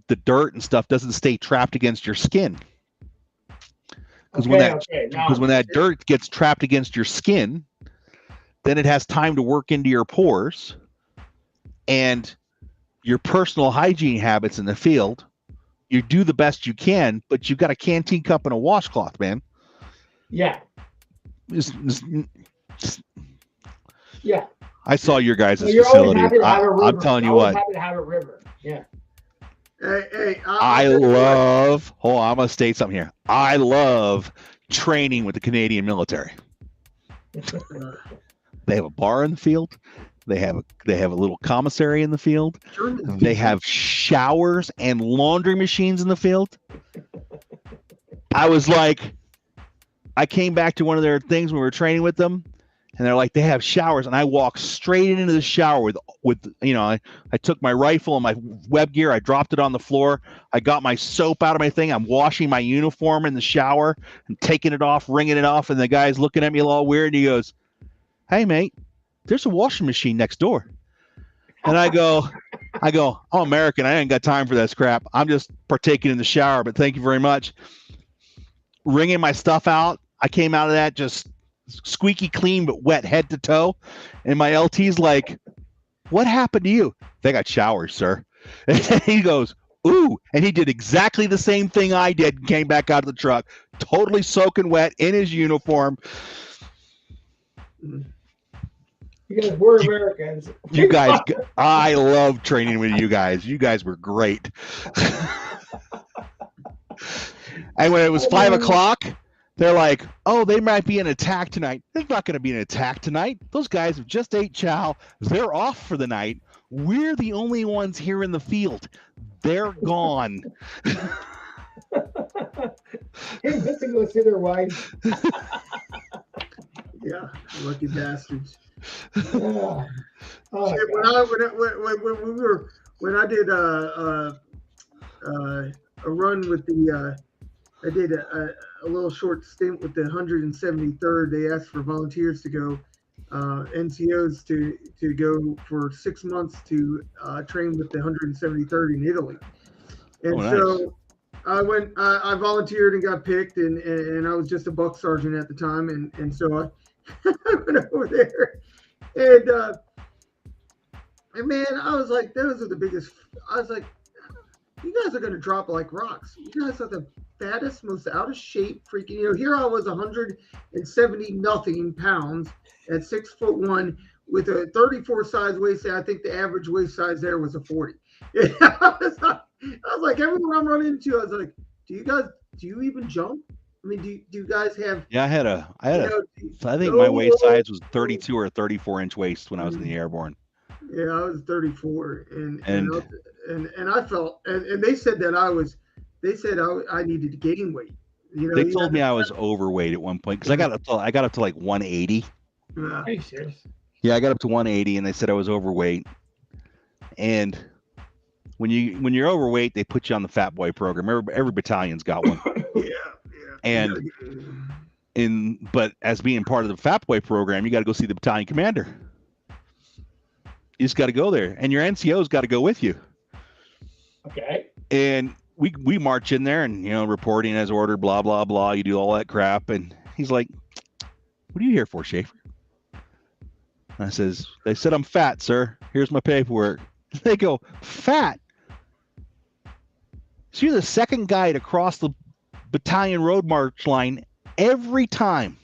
the dirt and stuff doesn't stay trapped against your skin. Because when that dirt gets trapped against your skin, then it has time to work into your pores, and your personal hygiene habits in the field. You do the best you can, but you've got a canteen cup and a washcloth, man. Yeah. Yeah. I saw your guys' So you're always facility. happy to have a river. I'm telling you You're always what. happy to have a river. Yeah. Hey, I love. Hold on, I'm gonna state something here. I love training with the Canadian military. They have a bar in the field. They have a little commissary in the field. They have showers and laundry machines in the field. I was like, I came back to one of their things when we were training with them, and they're like, they have showers, and I walked straight into the shower with I took my rifle and my web gear, I dropped it on the floor, I got my soap out of my thing, I'm washing my uniform in the shower and taking it off, wringing it off, and the guy's looking at me all weird, and he goes, "Hey mate, there's a washing machine next door." And I go, I'm American, I ain't got time for this crap. I'm just partaking in the shower, but thank you very much. Wringing my stuff out, I came out of that just squeaky clean but wet head to toe, and my LT's like, "What happened to you?" "They got showers, sir." And he goes, "Ooh," and he did exactly the same thing I did and came back out of the truck, totally soaking wet in his uniform. You guys were Americans. You guys, I love training with you guys. You guys were great. And when it was 5 o'clock, they're like, "Oh, they might be an attack tonight." There's not going to be an attack tonight. Those guys have just ate chow. They're off for the night. We're the only ones here in the field. They're gone. Hey, let's go see their wives. Yeah, lucky bastards. Yeah. Oh, when I did a run with the I did a little short stint with the 173rd. They asked for volunteers to go, NCOs to go for 6 months to train with the 173rd in Italy. And so I went, I volunteered and got picked, and I was just a buck sergeant at the time, and so I went over there, and man, I was like, those are the biggest. I was like, you guys are gonna drop like rocks. You guys are the fattest, most out of shape freaking. Here I was 170 nothing pounds at 6'1" with a 34 size waist. I think the average waist size there was a 40. I was like, everyone I'm running into, I was like, do you even jump? I mean, do you guys have? Yeah, I think my waist size was 32 or 34 inch waist when I was in the airborne. Yeah, I was 34, and I felt, and they said that I needed to gain weight. They told me I was overweight at one point because I got up to like 180. Are you serious? Yeah, I got up to 180, and they said I was overweight. And when you're overweight, they put you on the Fat Boy program. Every battalion's got one. Yeah. But as being part of the Fat Boy program, you got to go see the battalion commander. You just got to go there, and your NCO's got to go with you. Okay. And we march in there, and reporting as ordered, blah blah blah. You do all that crap, and he's like, "What are you here for, Schaefer?" I says, "They said I'm fat, sir. Here's my paperwork." They go, "Fat? So you're the second guy to cross the battalion road march line every time,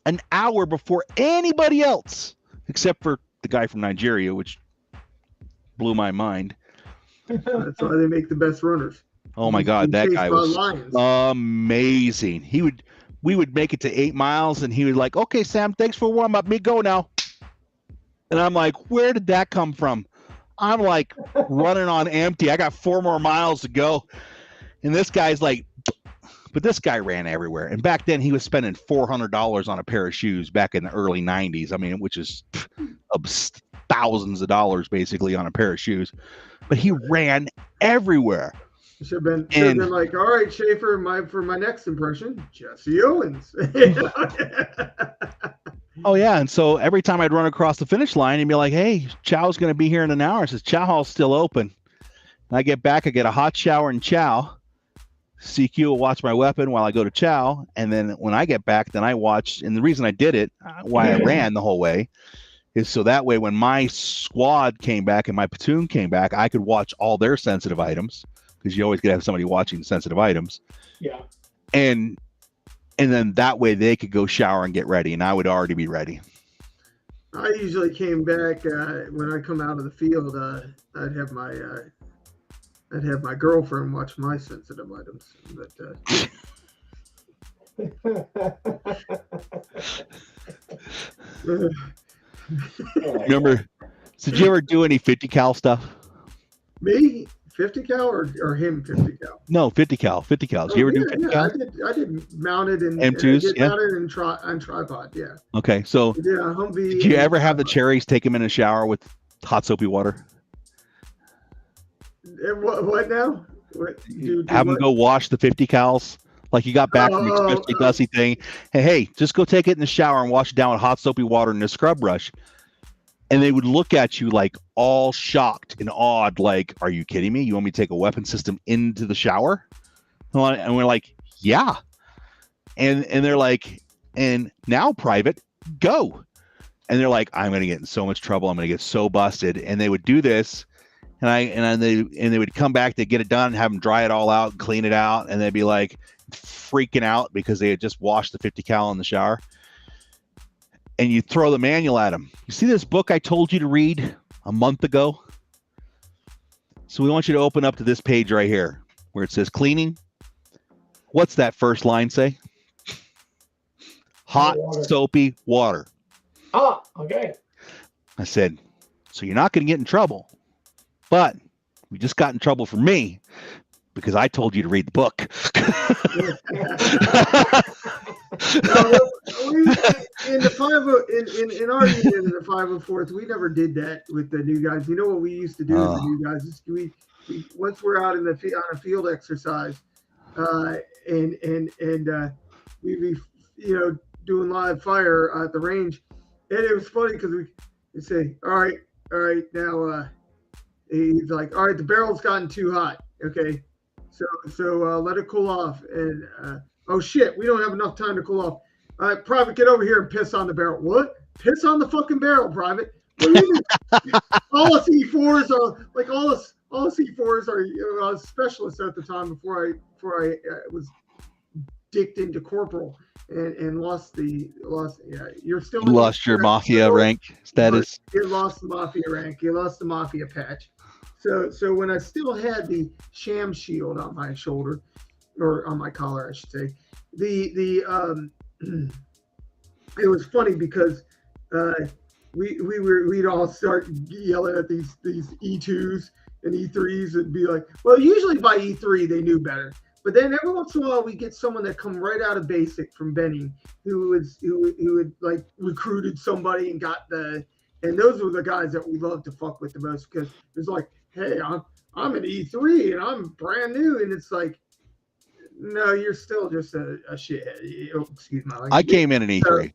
an hour before anybody else, except for the guy from Nigeria," which blew my mind. That's why they make the best runners. Oh my God, that guy was amazing. We would make it to 8 miles, and he would like, "Okay, Sam, thanks for warm up. Me go now." And I'm like, where did that come from? I'm like running on empty. I got 4 more miles to go. And this guy's like, but this guy ran everywhere. And back then he was spending $400 on a pair of shoes back in the early 90s. I mean, which is thousands of dollars basically on a pair of shoes. But he ran everywhere. Should have been like, "All right, Schaefer, for my next impression, Jesse Owens." Oh yeah, and so every time I'd run across the finish line, he'd be like, "Hey, Chow's going to be here in an hour." I says, "Chow Hall's still open." And I get back, I get a hot shower in Chow. CQ will watch my weapon while I go to Chow, and then when I get back, then I watch. And the reason I did it, why I ran the whole way, is so that way when my squad came back and my platoon came back, I could watch all their sensitive items, because you always got to have somebody watching sensitive items. Yeah. And then that way they could go shower and get ready, and I would already be ready. I usually came back when I come out of the field. I'd have my girlfriend watch my sensitive items, but. Remember, did you ever do any 50 cal stuff? Me, 50 cal or him 50 cal? No, 50 cal. 50 cal. Did you ever do 50 cal? I did mounted and M2s, mounted and on tripod. Yeah. Okay, so Humvee. Did you ever have the cherries take them in a shower with hot soapy water? What now? Have them go wash the 50 cals. Like you got back from the especially dusty thing. Hey, just go take it in the shower and wash it down with hot soapy water and a scrub brush. And they would look at you like all shocked and awed, like, are you kidding me? You want me to take a weapon system into the shower? And we're like, yeah. And they're like, and now private, go. And they're like, I'm gonna get in so much trouble, I'm gonna get so busted. And they would do this, and they would come back, they'd get it done, have them dry it all out, clean it out, and they'd be like freaking out because they had just washed the 50 cal in the shower. And you throw the manual at them. You see this book I told you to read a month ago? So we want you to open up to this page right here where it says cleaning. What's that first line say? Hot, soapy water. Oh, okay. I said, so you're not going to get in trouble, but we just got in trouble for me because I told you to read the book. In our unit in the 504th, we never did that with the new guys. You know what we used to do with the new guys is we once we're out in on a field exercise, and we be doing live fire at the range, and it was funny because we say, all right, now he's like, all right, the barrel's gotten too hot, okay, so let it cool off, and oh shit, we don't have enough time to cool off. All right, Private, get over here and piss on the barrel. What? Piss on the fucking barrel, Private? What do you mean? All the C4s are like all the C4s are specialists at the time before I was dicked into corporal and lost. Yeah, you're still lost your mafia rank status. You lost the mafia rank. You lost the mafia patch. So when I still had the sham shield on my shoulder, or on my collar, I should say, it was funny because we'd all start yelling at these E2s and E3s and be like, well, usually by E3 they knew better, but then every once in a while we get someone that come right out of basic from Benning who had like recruited somebody and and those were the guys that we loved to fuck with the most, because it's like, hey, I'm an E3 and I'm brand new, and it's like, no, you're still just a shithead. Oh, excuse my language. I came in an E3.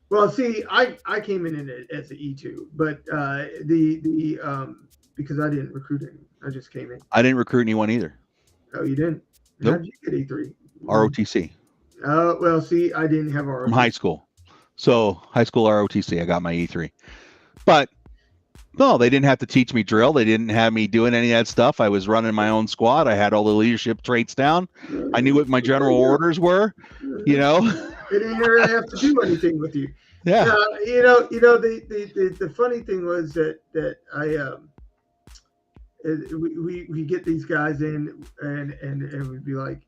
Well, see, I came in as an E2, but because I didn't recruit anyone, I just came in. I didn't recruit anyone either. Oh, you didn't? Nope. How did you get E3? ROTC. Well, see, I didn't have ROTC. From high school. So high school ROTC, I got my E3. But no, they didn't have to teach me drill. They didn't have me doing any of that stuff. I was running my own squad. I had all the leadership traits down. I knew what my general orders were, They didn't really have to do anything with you. Yeah. The funny thing was that I we get these guys in and we'd be like,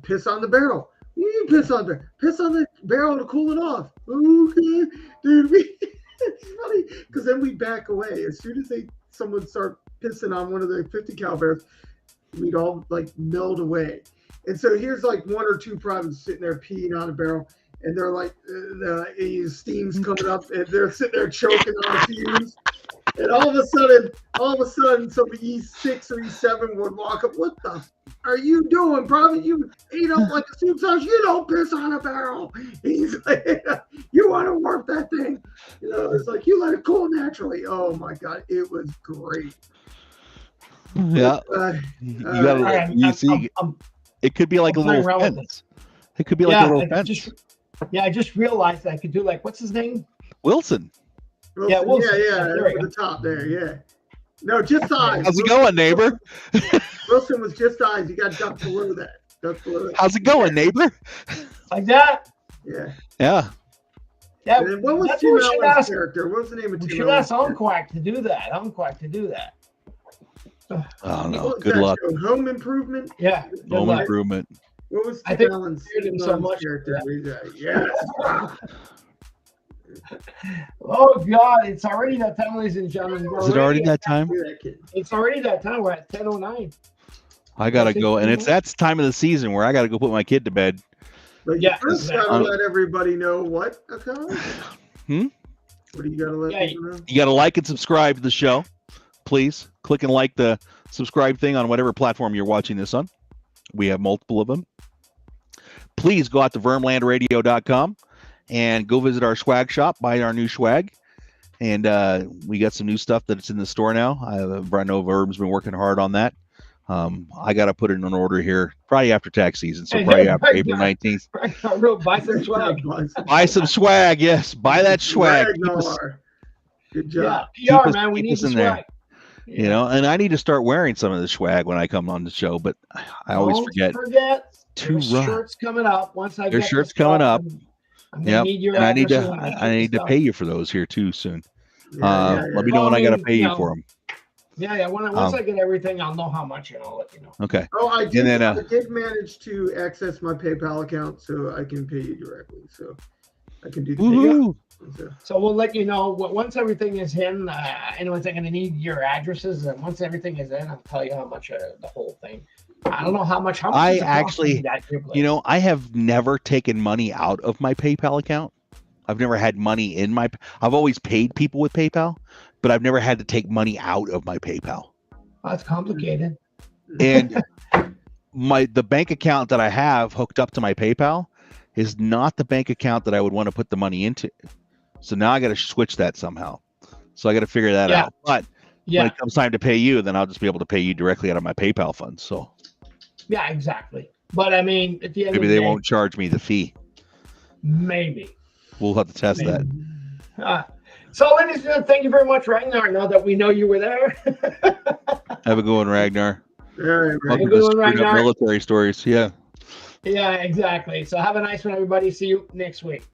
piss on the barrel. You piss on the barrel to cool it off. Okay, dude. It's funny because then we back away as soon as someone start pissing on one of the 50 cal barrels. We'd all like melt away, and so here's like one or two privates sitting there peeing on a barrel, and they're like, the steam's coming up, and they're sitting there choking on the fumes. And all of a sudden, some E6 or E7 would walk up. What the are you doing, private? You ate up like a soup sauce. You don't piss on a barrel. He's like, you want to warp that thing? It's like you let it cool naturally. Oh my God, it was great. Yeah, it could be like a little fence. It could be like a little fence. I just realized I could do like, what's his name? Wilson. Yeah, over the top there, yeah. No, just eyes. How's it going, neighbor? Wilson was just eyes. You got duck below that. How's it going, neighbor? Like that? Yeah. Yeah. Yeah, And then what was that's Tim what we should Allen's ask. character? What was the name of We Tim should Allen's ask character? Unquack to do that. Unquack to do that. Oh no, What was good that luck. show? Home Improvement? Yeah. good Home luck. improvement. What was I Tim think Allen's, we feared him so much character? for Yes. Oh God, it's already that time, ladies and gentlemen. Is it already that time? That kid. It's already that time. We're at 10:09. I gotta I think go, and we it's will. that time of the season where I gotta go put my kid to bed. But Yeah, you first exactly. gotta let everybody know what, AKAI? Hmm? What do you gotta let Yeah, people know? You gotta like and subscribe to the show, please. Click and like the subscribe thing on whatever platform you're watching this on. We have multiple of them. Please go out to vermlandradio.com and go visit our swag shop, buy our new swag. And we got some new stuff that's in the store now. I know Verb's been working hard on that. I got to put it in an order here, probably after tax season, so probably after April 19th. I wrote buy some swag. Buy some swag, yes. Buy that swag. Keep us, Good job. Yeah, PR, us- man. We keep need us the in there. swag. you know, and I need to start wearing some of the swag when I come on the show, but I always Don't forget. Too there's rough. shirts coming up. Once I There's get shirts this coming stuff, up. I'm gonna Yep. need your And I need address to and my I need to stuff. pay you for those here too soon. Yeah. Let me Well, know when I I got to mean, pay you you know, for them. Yeah. Once I get everything, I'll know how much, and I'll let you know. Okay. Oh, I did. then, I did manage to access my PayPal account, so I can pay you directly. So I can do the Woohoo! payment. So we'll let you know once everything is in. Anyone's going to need your addresses, and once everything is in, I'll tell you how much the whole thing. I don't know how much. How much I does it cost actually- to get your place? You know, I have never taken money out of my PayPal account. I've never had money in my. I've always paid people with PayPal, but I've never had to take money out of my PayPal. That's complicated. And the bank account that I have hooked up to my PayPal is not the bank account that I would want to put the money into. So now I got to switch that somehow. So I got to figure that Yeah. out. But when Yeah, it comes time to pay you, then I'll just be able to pay you directly out of my PayPal funds. So yeah, exactly. But I mean, at the end maybe of the they day, won't charge me the fee. maybe. We'll have to test that. So, ladies and gentlemen, thank you very much, Ragnar. Now that we know you were there. Have a good one, Ragnar. All right, Welcome good to one, Screwed Up Ragnar. Military Stories. Yeah. Yeah, exactly. So have a nice one, everybody. See you next week.